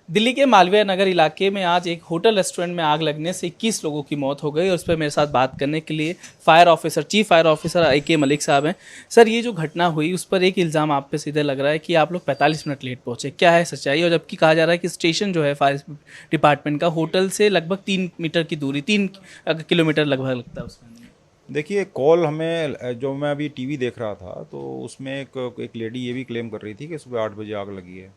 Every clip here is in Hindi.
दिल्ली के मालवीय नगर इलाके में आज एक होटल रेस्टोरेंट में आग लगने से 21 लोगों की मौत हो गई और उस पर मेरे साथ बात करने के लिए chief fire officer AK Malik साहब हैं। सर, ये जो घटना हुई उस पर एक इल्ज़ाम आप पे सीधे लग रहा है कि आप लोग 45 मिनट लेट पहुंचे, क्या है सच्चाई? और जबकि कहा जा रहा है कि स्टेशन जो है फायर डिपार्टमेंट का होटल से लगभग 3 मीटर की दूरी, 3 किलोमीटर लगभग लगता है उसमें। देखिए, कॉल हमें जो मैं अभी टीवी देख रहा था तो उसमें एक लेडी ये भी क्लेम कर रही थी कि सुबह 8 बजे आग लगी है।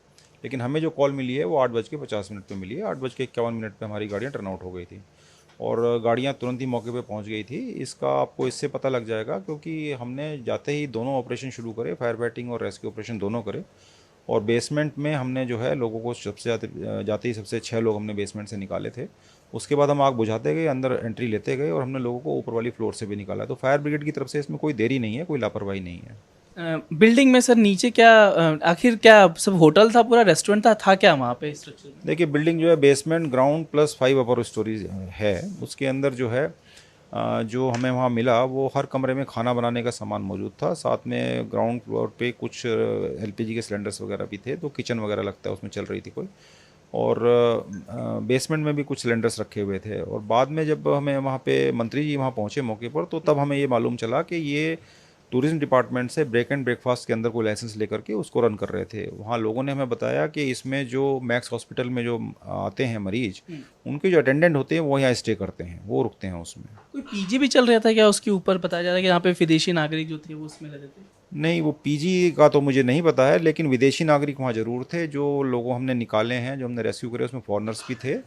लेकिन हमें जो कॉल मिली है वो 8:50 पे मिली है। 8:51 पे हमारी गाड़ियाँ टर्न आउट हो गई थी और गाड़ियाँ तुरंत ही मौके पे पहुंच गई थी। इसका आपको इससे पता लग जाएगा क्योंकि हमने जाते ही दोनों ऑपरेशन शुरू करे, फायर फाइटिंग और रेस्क्यू ऑपरेशन दोनों करे। और बेसमेंट में हमने जो है लोगों को सबसे जाते ही सबसे 6 लोग हमने बेसमेंट से निकाले थे। उसके बाद हम आग बुझाते गए, अंदर एंट्री लेते गए और हमने लोगों को ऊपर वाली फ्लोर से भी निकाला। तो फायर ब्रिगेड की तरफ से इसमें कोई देरी नहीं है, कोई लापरवाही नहीं है। बिल्डिंग में सर नीचे क्या आखिर क्या सब होटल था, पूरा रेस्टोरेंट था क्या वहाँ पे स्ट्रक्चर में? देखिए, बिल्डिंग जो है बेसमेंट, ग्राउंड प्लस 5 अपर स्टोरीज है। उसके अंदर जो है जो हमें वहाँ मिला वो हर कमरे में खाना बनाने का सामान मौजूद था। साथ में ग्राउंड फ्लोर पे कुछ LPG के सिलेंडर्स वगैरह भी थे, तो किचन वगैरह लगता है उसमें चल रही थी कोई। और बेसमेंट में भी कुछ सिलेंडर्स रखे हुए थे। और बाद में जब हमें वहाँ पे मंत्री जी वहाँ पहुँचे मौके पर, तो तब हमें ये मालूम चला कि ये टूरिज्म डिपार्टमेंट से ब्रेक एंड ब्रेकफास्ट के अंदर कोई लाइसेंस लेकर के उसको रन कर रहे थे। वहाँ लोगों ने हमें बताया कि इसमें जो मैक्स हॉस्पिटल में जो आते हैं मरीज, उनके जो अटेंडेंट होते हैं वो यहाँ स्टे करते हैं, वो रुकते हैं उसमें। कोई PG भी चल रहा था क्या उसके ऊपर? बताया जा रहा है कि यहाँ पे विदेशी नागरिक जो थे वो उसमें रहते थे। नहीं, वो पीजी का तो मुझे नहीं पता है, लेकिन विदेशी नागरिक वहाँ ज़रूर थे। जो लोगों हमने निकाले हैं, जो हमने रेस्क्यू करे, उसमें फॉरेनर्स भी थे।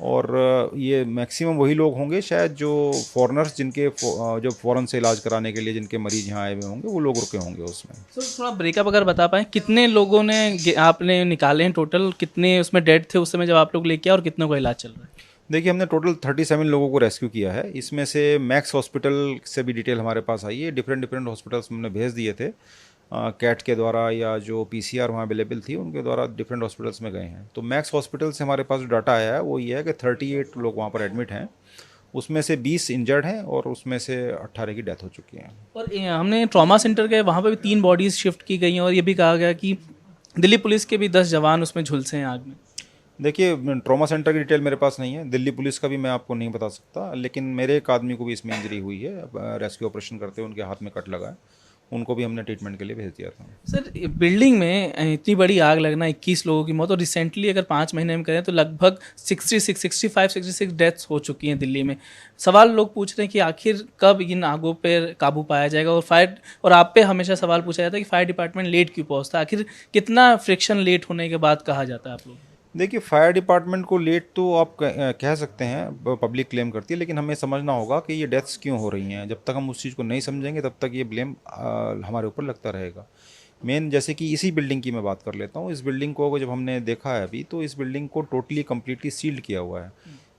और ये मैक्सिमम वही लोग होंगे शायद जो फॉरेनर्स जो फ़ॉरेन से इलाज कराने के लिए जिनके मरीज यहाँ आए हुए होंगे, वो लोग रुके होंगे उसमें। सर, थोड़ा ब्रेकअप अगर बता पाएँ, कितने लोगों ने आपने निकाले हैं टोटल? कितने उसमें डेड थे उस समय जब आप लोग लेके आए और कितनों का इलाज चल रहा है? देखिए, हमने टोटल 37 लोगों को रेस्क्यू किया है। इसमें से मैक्स हॉस्पिटल से भी डिटेल हमारे पास आई है। डिफरेंट डिफरेंट हॉस्पिटल्स हमने भेज दिए थे, कैट के द्वारा या जो PCR वहाँ अवेलेबल थी उनके द्वारा डिफरेंट हॉस्पिटल्स में गए हैं। तो मैक्स हॉस्पिटल से हमारे पास जो डाटा आया है वो ये है कि 38 लोग वहाँ पर एडमिट हैं। उसमें से 20 इंजर्ड हैं और उसमें से 18 की डेथ हो चुकी है। और हमने ट्रॉमा सेंटर गए, वहाँ पे भी 3 बॉडीज शिफ्ट की गई हैं और ये भी कहा गया कि दिल्ली पुलिस के भी 10 जवान उसमें झुलसे हैं आग में। देखिए, ट्रॉमा सेंटर की डिटेल मेरे पास नहीं है, दिल्ली पुलिस का भी मैं आपको नहीं बता सकता, लेकिन मेरे एक आदमी को भी इसमें इंजरी हुई है। रेस्क्यू ऑपरेशन करते हुए उनके हाथ में कट लगा है, उनको भी हमने ट्रीटमेंट के लिए भेज दिया था। सर, बिल्डिंग में इतनी बड़ी आग लगना, 21 लोगों की मौत, और रिसेंटली अगर 5 महीने में करें तो लगभग 66 डेथ्स हो चुकी हैं दिल्ली में। सवाल लोग पूछ रहे हैं कि आखिर कब इन आगों पर काबू पाया जाएगा? और आप पे हमेशा सवाल पूछा जाता है कि फायर डिपार्टमेंट लेट क्यों पहुंचता है? आखिर कितना फ्रिक्शन लेट होने के बाद कहा जाता है आप लोग? देखिए, फायर डिपार्टमेट को लेट तो आप कह सकते हैं, पब्लिक क्लेम करती है, लेकिन हमें समझना होगा कि ये डेथ्स क्यों हो रही हैं। जब तक हम उस चीज़ को नहीं समझेंगे तब तक ये ब्लेम हमारे ऊपर लगता रहेगा। मेन जैसे कि इसी बिल्डिंग की मैं बात कर लेता हूँ। इस बिल्डिंग को जब हमने देखा है अभी, तो इस बिल्डिंग को टोटली कम्प्लीटली सील्ड किया हुआ है।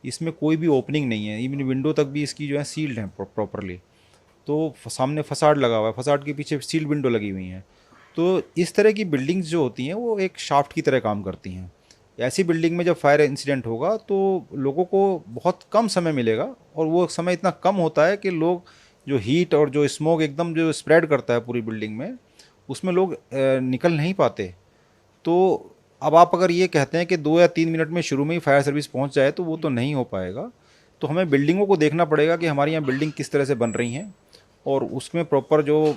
इसमें कोई भी ओपनिंग नहीं है, इवन विंडो तक भी इसकी जो है सील्ड है प्रॉपरली। तो सामने फसाड लगा हुआ है, फसाड के पीछे सील्ड विंडो लगी हुई हैं। तो इस तरह की बिल्डिंग्स जो होती हैं वो एक शाफ्ट की तरह काम करती हैं। ऐसी बिल्डिंग में जब फायर इंसिडेंट होगा तो लोगों को बहुत कम समय मिलेगा, और वो समय इतना कम होता है कि लोग जो हीट और जो स्मोक एकदम जो स्प्रेड करता है पूरी बिल्डिंग में, उसमें लोग निकल नहीं पाते। तो अब आप अगर ये कहते हैं कि 2 या 3 मिनट में शुरू में ही फायर सर्विस पहुंच जाए, तो वो तो नहीं हो पाएगा। तो हमें बिल्डिंगों को देखना पड़ेगा कि हमारी यहाँ बिल्डिंग किस तरह से बन रही हैं, और उसमें प्रॉपर जो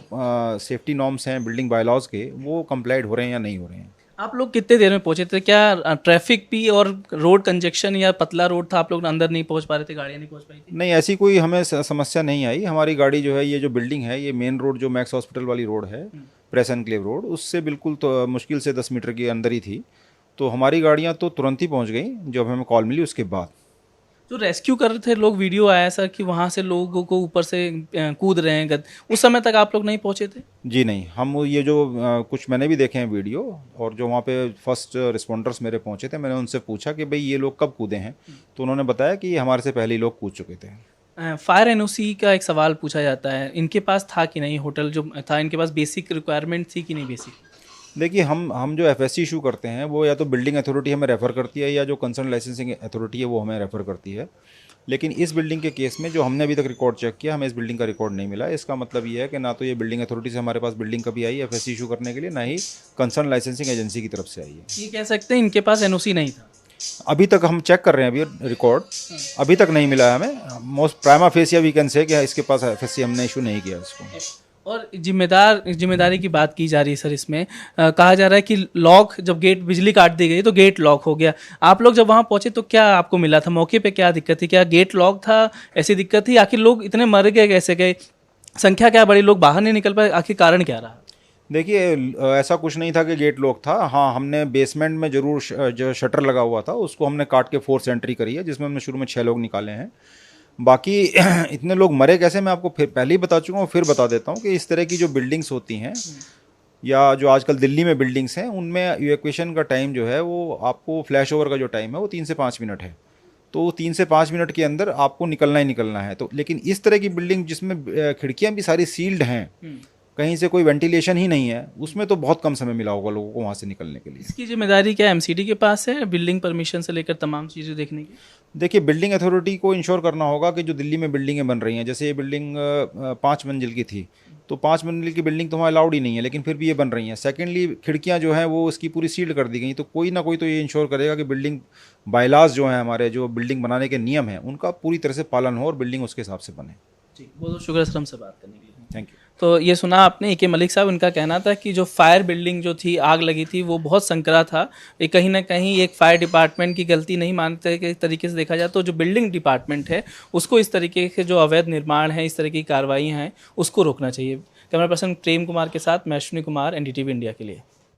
सेफ्टी नॉर्म्स हैं बिल्डिंग बायलॉज के, वो कंप्लाइड हो रहे हैं या नहीं हो रहे हैं। आप लोग कितने देर में पहुंचे थे? क्या ट्रैफिक भी और रोड कंजेक्शन या पतला रोड था, आप लोग अंदर नहीं पहुंच पा रहे थे, गाड़ियां नहीं पहुंच पाई थी? नहीं, ऐसी कोई हमें समस्या नहीं आई। हमारी गाड़ी जो है, ये जो बिल्डिंग है, ये मेन रोड जो मैक्स हॉस्पिटल वाली रोड है, प्रेस एनक्लेव रोड, उससे बिल्कुल तो मुश्किल से 10 मीटर के अंदर ही थी। तो हमारी गाड़ियाँ तो तुरंत ही पहुँच गई जब हमें कॉल मिली उसके बाद। जो रेस्क्यू कर रहे थे लोग, वीडियो आया सर कि वहां से लोगों को ऊपर से कूद रहे हैं, उस समय तक आप लोग नहीं पहुंचे थे? जी नहीं, हम ये जो कुछ मैंने भी देखे हैं वीडियो, और जो वहाँ पे फर्स्ट रिस्पॉन्डर्स मेरे पहुँचे थे, मैंने उनसे पूछा कि भाई ये लोग कब कूदे हैं, तो उन्होंने बताया कि हमारे से पहले ही लोग कूद चुके थे। फायर NOC का एक सवाल पूछा जाता है, इनके पास था कि नहीं? होटल जो था, इनके पास बेसिक रिक्वायरमेंट थी कि नहीं बेसिक? देखिए, हम जो FSC इशू करते हैं वो या तो बिल्डिंग अथॉरिटी हमें रेफ़र करती है, या जो कंसर्न लाइसेंसिंग अथॉरिटी है वो हमें रेफ़र करती है। लेकिन इस बिल्डिंग के केस में जो हमने अभी तक रिकॉर्ड चेक किया, हमें इस बिल्डिंग का रिकॉर्ड नहीं मिला। इसका मतलब ये है कि ना तो ये बिल्डिंग अथॉरिटी से हमारे पास बिल्डिंग कभी आई FSC इशू करने के लिए, ना ही कंसर्न लाइसेंसिंग एजेंसी की तरफ से आई है। ये कह सकते हैं इनके पास NOC नहीं था? अभी तक हम चेक कर रहे हैं, अभी रिकॉर्ड अभी तक नहीं मिला है हमें। Most prima facie we can say कि इसके पास एफएससी हमने इशू नहीं किया इसको। और जिम्मेदारी की बात की जा रही है सर इसमें। कहा जा रहा है कि लॉक, जब गेट बिजली काट दी गई तो गेट लॉक हो गया। आप लोग जब वहाँ पहुंचे तो क्या आपको मिला था, मौके पे क्या दिक्कत थी? क्या गेट लॉक था, ऐसी दिक्कत थी? आखिर लोग इतने मर गए कैसे गए, संख्या क्या बड़ी, लोग बाहर नहीं निकल पाए, आखिर कारण क्या रहा? देखिए ऐसा कुछ नहीं था कि गेट लॉक था। हाँ, हमने बेसमेंट में जरूर जो शटर लगा हुआ था उसको हमने काट के फोर्स एंट्री करी है, जिसमें हमने शुरू में 6 लोग निकाले हैं। बाकी इतने लोग मरे कैसे, मैं आपको फिर पहले ही बता चुका हूँ, फिर बता देता हूँ कि इस तरह की जो बिल्डिंग्स होती हैं या जो आजकल दिल्ली में बिल्डिंग्स हैं, उनमें इवैक्यूएशन का टाइम जो है वो आपको फ्लैश ओवर का जो टाइम है वो 3 से 5 मिनट है। तो 3 से 5 मिनट के अंदर आपको निकलना ही निकलना है। तो लेकिन इस तरह की बिल्डिंग जिसमें खिड़कियाँ भी सारी सील्ड हैं, कहीं से कोई वेंटिलेशन ही नहीं है, उसमें तो बहुत कम समय मिला होगा लोगों को वहाँ से निकलने के लिए। इसकी जिम्मेदारी क्या एमसीडी के पास है, बिल्डिंग परमिशन से लेकर तमाम चीज़ें देखने की? देखिए, बिल्डिंग अथॉरिटी को इंश्योर करना होगा कि जो दिल्ली में बिल्डिंगें बन रही हैं, जैसे ये बिल्डिंग 5 मंजिल की थी, तो 5 मंजिल की बिल्डिंग तो वहाँ अलाउड ही नहीं है, लेकिन फिर भी ये बन रही हैं। सेकेंडली, खिड़कियाँ जो हैं वो इसकी पूरी सील्ड कर दी गई, तो कोई ना कोई तो ये इंश्योर करेगा कि बिल्डिंग बायलाज जो हैं, हमारे जो बिल्डिंग बनाने के नियम हैं, उनका पूरी तरह से पालन हो और बिल्डिंग उसके हिसाब से बने। जी, बहुत बहुत शुक्रिया सर हमसे बात करने के लिए। Thank you. तो ये सुना आपने AK मलिक साहब, इनका कहना था कि जो फायर बिल्डिंग जो थी, आग लगी थी, वो बहुत संकरा था। ये कहीं ना कहीं एक फायर डिपार्टमेंट की गलती नहीं मानते कि तरीके से देखा जाए तो जो बिल्डिंग डिपार्टमेंट है उसको इस तरीके के जो अवैध निर्माण है, इस तरह की कार्रवाई हैं, उसको रोकना चाहिए। कैमरा पर्सन प्रेम कुमार के साथ मैं अश्विनी कुमार, NDTV इंडिया के लिए।